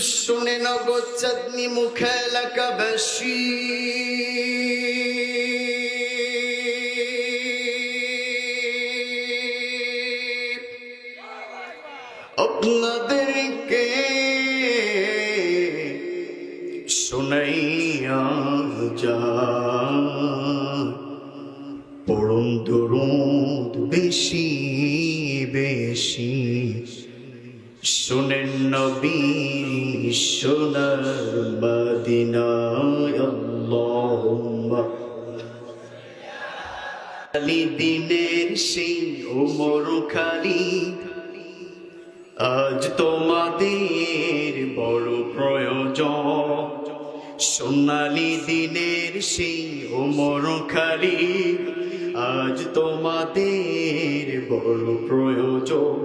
শুনে নগো চাঁদনি মুখে এলাকাবাসী, আপনাদেরকে শোনাইয়া যায় পড়ুন দুরূদ বেশি বেশি, শোনেন নবী সোনার মদিনায় আল্লাহুম্মা আলী দিনের সেই ওমর খালিদ, আজ তোমাদের বড় প্রয়োজন। সোনালী দিনের সেই ওমর খালিদ, আজ তোমাদের বড় প্রয়োজন।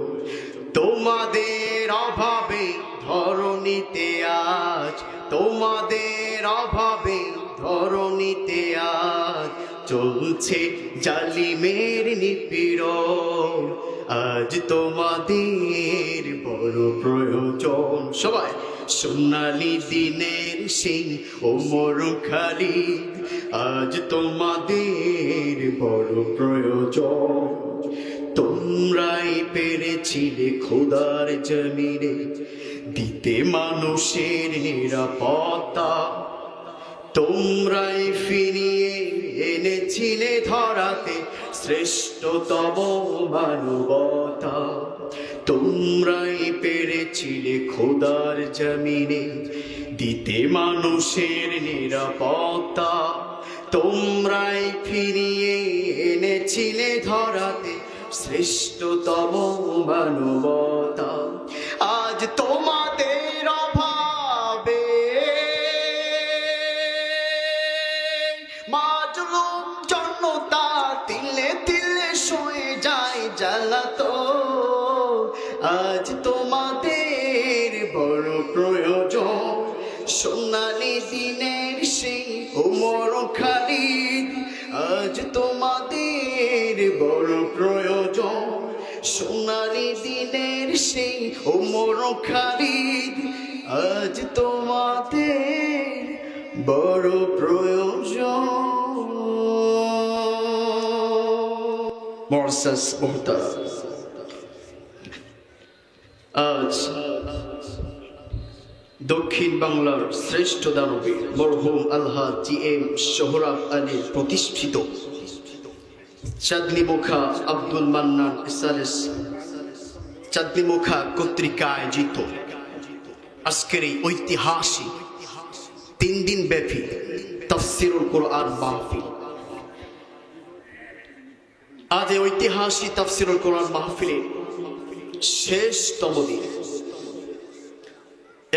তোমাদের অভাবে ধরণীতে আজ, তোমাদের অভাবে ধরণীতে আজ চলছে জালিমের নিপীড়ন। আজ তোমাদের বড় প্রয়োজন। সবাই সোনালী দিনের সেই ওমর খালিদ, আজ তোমাদের বড় প্রয়োজন। তোমরাই পেরেছিলে খোদার জমিনে দিতে মানুষের নিরাপত্তা, তোমরাই ফিরিয়ে এনেছিলে ধরাতে শ্রেষ্ঠতম মানবতা। তোমরাই পেরেছিলে খোদার জমিনে দিতে মানুষের নিরাপত্তা, তোমরাই ফিরিয়ে এনেছিলে ধরাতে শ্রেষ্ঠতম মানবতা। আজ তোমাদের অভাবে মাজলুম জনতা তিলে তিলে শুয়ে যায় জ্বালাতন। আজ তোমাদের বড় প্রয়োজন। সোনালী দিনের সেই ওমর খালিদ, আজ তোমাদের বড় প্রয়োজন। সোনালী দিনের সেই ওমর খালিদ, আজ তোমাদের বড় প্রয়োজন। মরসাস মুহতারাম, আজ দক্ষিণ বাংলার শ্রেষ্ঠ দানবী মরহুম আলহাজ জি.এম. সোহরাব আলীর প্রতিষ্ঠিত চাঁদনি মুখা আব্দুল মান্নান ইসালেস চাঁদনি মুখা কর্তৃক আয়োজিত আজকের এই ঐতিহাসিক 3 দিন ব্যাপী তাফসীরুল কোরআন মাহফিল। আজ এই ঐতিহাসিক তাফসীরুল কোরআন মাহফিলের শেষতম দিন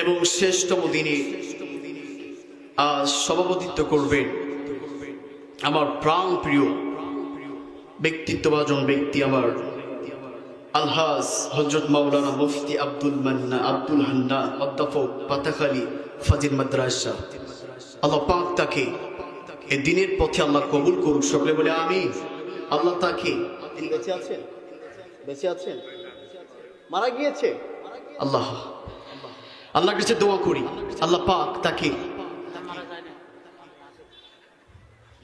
এবং শেষতম দিনে আজ সভাপতিত্ব করবেন আমার প্রাণ প্রিয় ব্যক্তিত্ববাজন ব্যক্তি, আমার আলহাজ হযরত মাওলানা মুফতি আব্দুল হান্নান অধ্যাপক পাতাখালী ফাজিল মাদ্রাসা। আল্লাহ পাক তাকে এই দিনের পথে আল্লাহ কবুল করুক, সকলে বলে আমিন। আল্লাহ তাকে, তিনি বেঁচে আছেন মারা গিয়েছে, আল্লাহর কাছে দোয়া করি আল্লাহ পাক তাকে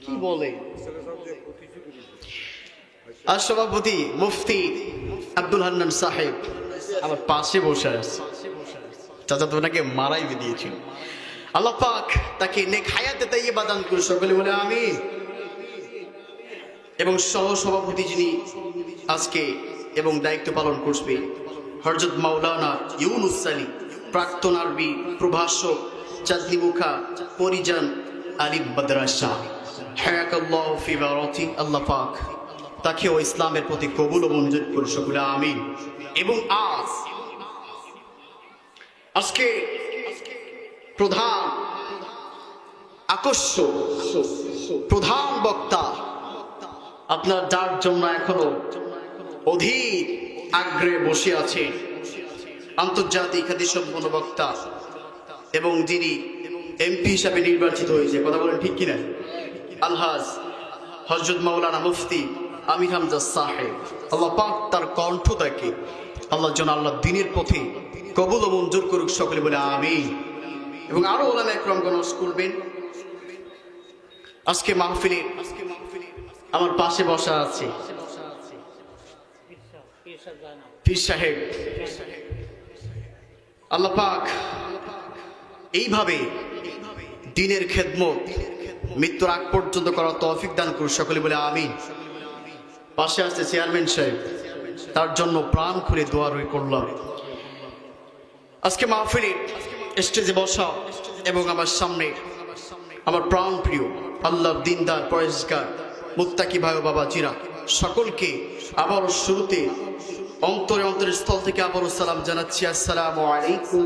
কি বলে আর সভাপতি মুফতি আব্দুল হান্নান সাহেব আমার পাশে বসে আছে। চাচা তো ওনাকে মারাই দিয়েছিল। আল্লাহ পাক তাকে নেক হায়াতে তাইয়্যিবা দান করুন, সকলে বলে আমিন। এবং সহ সভাপতি যিনি আজকে এবং দায়িত্ব পালন করবে হযরত মাওলানা ইউনুস আলী, প্রাক্তন আরবি প্রভাষক, চাঁদনি মুখা পরিজান আলিম মাদ্রাসা, হায়াকাল্লাহু ফি বারাকাতি। আল্লাহ পাক তাকেও ইসলামের প্রতি কবুল ও মঞ্জুর করুন, সকলে আমিন। এবং আজকে প্রধান আকর্ষণ, প্রধান বক্তা, আপনার যার জন্য এখনো অধীর আগ্রহে বসে আছে আন্তর্জাতিক খ্যাতিসম্পন্ন বক্তা এবং যিনি এমপি হিসাবে নির্বাচিত হয়েছে, কথা বলেন ঠিক কিনা, আলহাজ হযরত মাওলানা মুফতি আমির হামজা সাহেব। আল্লাহ পাক তার কণ্ঠটাকে আল্লাহর জন্য আল্লাহ দিনের পথে কবুল ও মঞ্জুর করুক সকলে বলে আমিন। এবং আরো ওলামা একরামগণ করবেন। আজকে মাহফিলে আমার পাশে বসা আছে পীর সাহেব। আল্লাহ পাক এইভাবে দ্বীনের খেদমত মৃত্যুর আগ পর্যন্ত করার তৌফিক দান করুন সকলে বলে আমিন। পাশে আছে চেয়ারম্যান সাহেব, তার জন্য প্রাণ খুলে দোয়া করলাম। আজকে মাহফিলে স্টেজে বসা এবং আমার সামনে আমার প্রাণ প্রিয় আল্লাহর দিনদার পরেজগার মুত্তাকি ভাই ও বাবা জিরা সকলকে আবারও শুরুতে অন্তরের স্থল থেকে আবারও সালাম জানাচ্ছি। আসসালামু আলাইকুম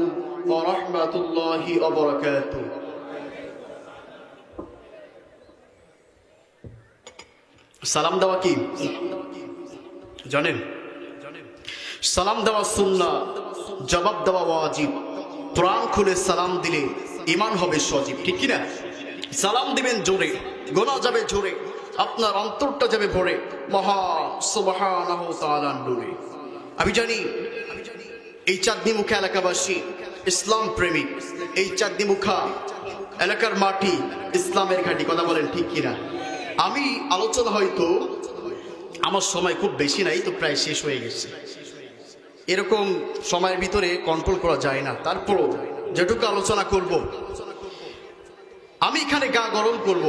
ওয়া রাহমাতুল্লাহি ওয়া বারাকাতুহু। সালাম দেওয়া কি জানেন? সালাম দেওয়া সুন্নাহ, জবাব দেওয়া ওয়াজিব। প্রাণ খুলে সালাম দিলে ঈমান হবে সজীব, ঠিক কি না? সালাম দিবেন জোরে, গোনা যাবে জোরে, আপনার অন্তরটা যাবে ভরে মহা সুবহানাহু ওয়া তাআলার নূরে। আমি জানি এই চাঁদনীমুখা এলাকাবাসী ইসলাম প্রেমিক, এই চাঁদনীমুখা এলাকার মাটি ইসলামের ঘাঁটি, কথা বলেন ঠিক কিনা? আমি আলোচনা হয়তো আমার সময় খুব বেশি নাই, তো প্রায় শেষ হয়ে গেছে। এরকম সময়ের ভিতরে কন্ট্রোল করা যায় না, তারপরও যেটুকু আলোচনা করব আমি এখানে গা গরম করব,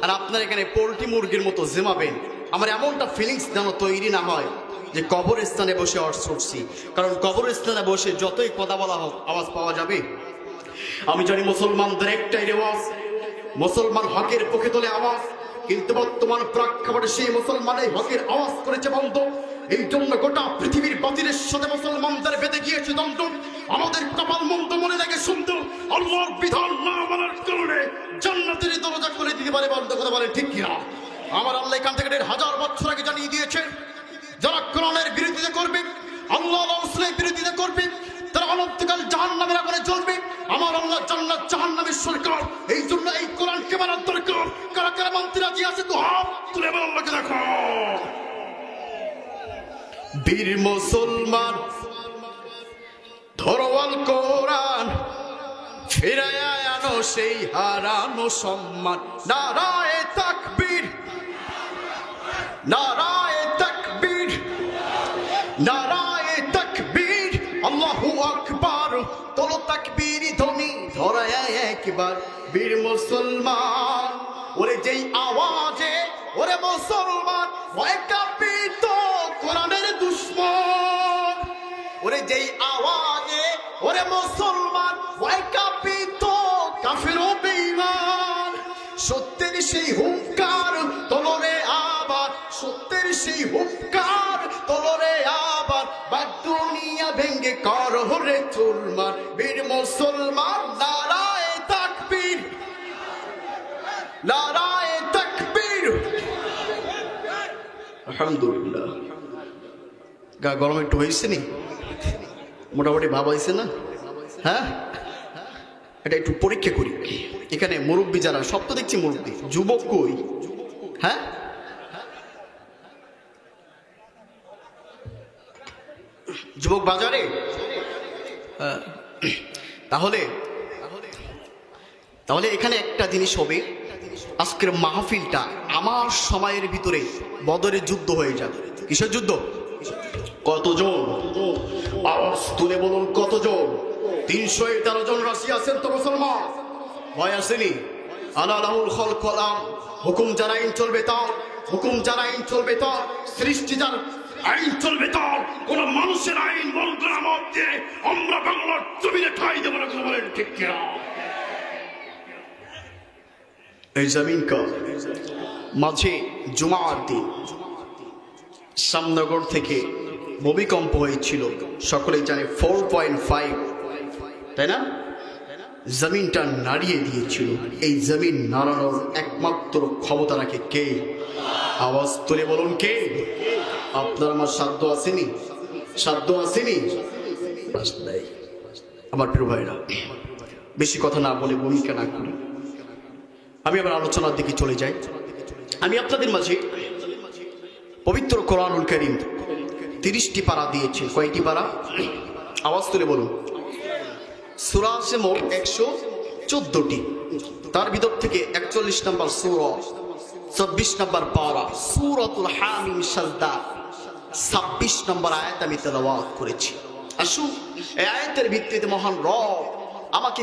আর আপনার এখানে পোল্ট্রি মুরগির মতো জিমাবেন। আমার এমনটা ফিলিংস যেন তৈরি না হয় যে কবরস্থানে বসে অর্থ করছি, কারণ কবরস্থানে বসে যতই কথা বলা হোক আওয়াজ পাওয়া যাবে। আমি জানি মুসলমানদের একটাই রেওয়াজ, মুসলমান হকের পক্ষে তোলে আওয়াজ, কিন্তু বর্তমান প্রেক্ষাপটে সেই মুসলমানের হকের আওয়াজ করেছে বন্ধ। এই জন্য গোটা পৃথিবীর বাতিলের সাথে মুসলমানদের বেঁধে গিয়েছে দ্বন্দ্ব। আমাদের কপাল মন্দ মনে লাগে শুনতো, আল্লাহর বিধান না মানার কারণে জান্নাতের দরজা খুলে দিতে পারে বন্ধ, কথা বলে ঠিক কিনা? আমার আল্লাহ এখান থেকে 1000 বছর আগে জানিয়ে দিয়েছে, যারা কোরআনের বিরোধিতা করবে, আল্লাহ রাসূলের বিরোধিতা করবে, তারা অনন্তকাল জাহান্নামের আগুনে জ্বলবে। আমার আল্লাহ জান্নাত জাহান্নামের সরকার, এই জন্য এই কোরআনকে মানার দরকার। কারা কারা মানতে রাজি আছে তো হাত তুলে আমার আল্লাহকে দেখো। বীর মুসলমান ধরওয়াল কোরআন, ফিরায়া আনো সেই হারানো সম্মান। নারায়ে তাকবীর, নারায়ে তাকবীর, নারায়ে তাকবীর, আল্লাহু আকবার। তোলো তাকবীরি ধ্বনি ধরায়া একবার। বীর মুসলমান ওরে যেই আওয়াজে, ওরে মুসলমান ভয় কাঁপিত কোরআনের দুশমন। ওরে যেই আওয়াজে, ওরে মুসলমান ভয় কাঁপিত কাফের ও বেঈমান। সত্যের সেই হুঙ্কার তোলরে আবার, সত্যের সেই হুঙ্কার তোলরে আবার। বাদ দুনিয়া ভেঙ্গে করো রে চুরমার। বীর মুসলমান নারায়ে তাকবীর, নারায়ে তাকবীর। আলহামদুলিল্লাহ। গা গরম একটু হয়েছে নি? মোটামুটি ভাব হয়েছে না? হ্যাঁ, এটা একটু পরীক্ষা করি। এখানে মুরব্বী যারা, সব তো দেখছি মুরব্বী, যুবক কই? হ্যাঁ, যুবক বাজারে। তাহলে তাহলে এখানে একটা জিনিস হবে, আজকের মাহফিলটা আমার সময়ের ভিতরে বদরের যুদ্ধ হয়ে যাবে। কিসের যুদ্ধ? কতজন আওয়াজ তুলে বলুন কতজন? 311 জন রাশি আছেন তো মুসলমান, ভয় আসেনি? আলালাহুল খলক ওয়াল আমর, হুকুম যার আইন চলবে তার, হুকুম যার আইন চলবে তার, সৃষ্টি যার আইন চলবে তার। কোন মানুষের আইন মন করা মত দিয়ে আমরা বাংলার জমিনে ঠাই দেব না, কথা বলেন ঠিক কিনা? এই জমিন কা মাঝে জুমার দিন শ্যামনগর থেকে ভূমিকম্প হয়েছিল, সকলেই জানে 4.5, তাই না? জমিনটা নাড়িয়ে দিয়েছিল। এই জমিন নাড়ানোর একমাত্র ক্ষমতা রাখে কে? আওয়াজ তুলে বলুন কে? আপনার আমার সাধ্য আসেনি, সাধ্য আসেনি। আমার প্রিয় ভাইরা, বেশি কথা না বলে ভূমিকা না করি, আমি আবার আলোচনার দিকে চলে যাই। আমি আপনাদের মাঝে পবিত্র কোরআনুল কারীম 30টি পারা দিয়েছি। কয়টি পারা? আওয়াজ তুলে বলুন। সূরা আছে মোট 114টি। তার ভিতর থেকে 41 নম্বর সূরা, 24 নম্বর পারা সূরাতুল হামিম সাজদা 26 নম্বর আয়াত আমি তেলাওয়াত করেছি। আসুন এই আয়াতের ভিত্তিতে মহান রব আমাকে